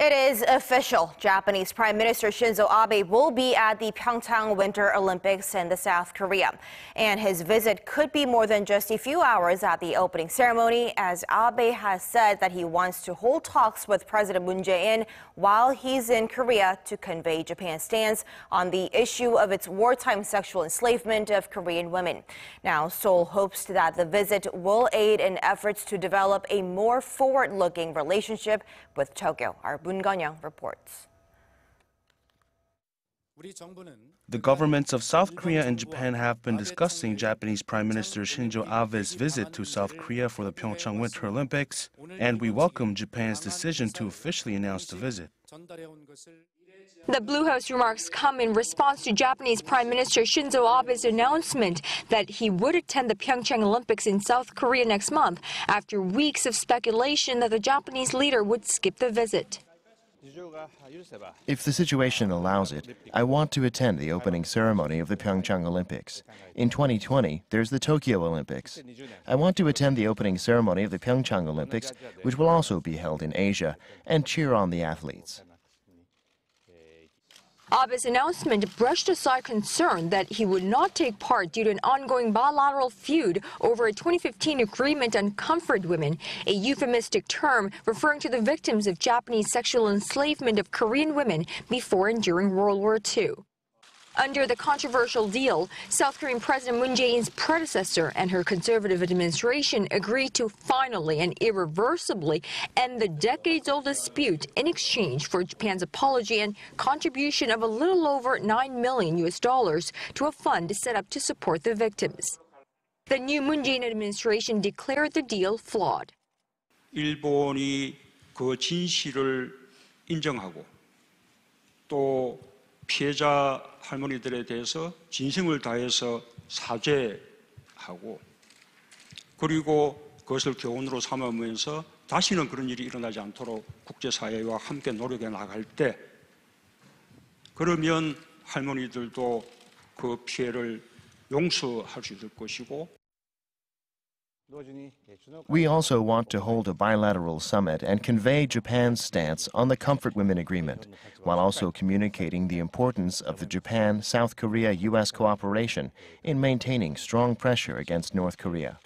It is official. Japanese Prime Minister Shinzo Abe will be at the PyeongChang Winter Olympics in South Korea. And his visit could be more than just a few hours at the opening ceremony, as Abe has said that he wants to hold talks with President Moon Jae-in while he's in Korea to convey Japan's stance on the issue of its wartime sexual enslavement of Korean women. Now, Seoul hopes that the visit will aid in efforts to develop a more forward-looking relationship with Tokyo. Our Connyoung reports. The governments of South Korea and Japan have been discussing Japanese Prime Minister Shinzo Abe's visit to South Korea for the PyeongChang Winter Olympics, and we welcome Japan's decision to officially announce the visit. The Blue House remarks come in response to Japanese Prime Minister Shinzo Abe's announcement that he would attend the PyeongChang Olympics in South Korea next month, after weeks of speculation that the Japanese leader would skip the visit. If the situation allows it, I want to attend the opening ceremony of the PyeongChang Olympics. In 2020, there's the Tokyo Olympics. I want to attend the opening ceremony of the PyeongChang Olympics, which will also be held in Asia, and cheer on the athletes. Abe's announcement brushed aside concern that he would not take part due to an ongoing bilateral feud over a 2015 agreement on comfort women, a euphemistic term referring to the victims of Japanese sexual enslavement of Korean women before and during World War II. Under the controversial deal, South Korean President Moon Jae-in's predecessor and her conservative administration agreed to finally and irreversibly end the decades-old dispute in exchange for Japan's apology and contribution of a little over $9 million to a fund set up to support the victims. The new Moon Jae-in administration declared the deal flawed. 일본이 그 진실을 인정하고 또 피해자 할머니들에 대해서 진심을 다해서 사죄하고 그리고 그것을 교훈으로 삼으면서 다시는 그런 일이 일어나지 않도록 국제사회와 함께 노력해 나갈 때 그러면 할머니들도 그 피해를 용서할 수 있을 것이고 We also want to hold a bilateral summit and convey Japan's stance on the Comfort Women Agreement, while also communicating the importance of the Japan-South Korea-U.S. cooperation in maintaining strong pressure against North Korea.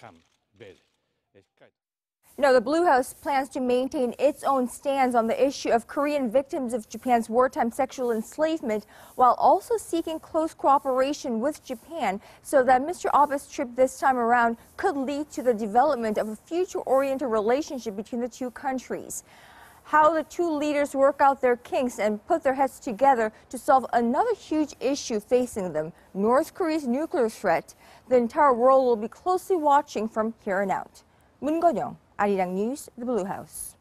No, the Blue House plans to maintain its own stance on the issue of Korean victims of Japan's wartime sexual enslavement, while also seeking close cooperation with Japan so that Mr. Abe's trip this time around could lead to the development of a future-oriented relationship between the two countries. How the two leaders work out their kinks and put their heads together to solve another huge issue facing them, North Korea's nuclear threat, the entire world will be closely watching from here on out. Connyoung, Arirang News, the Blue House.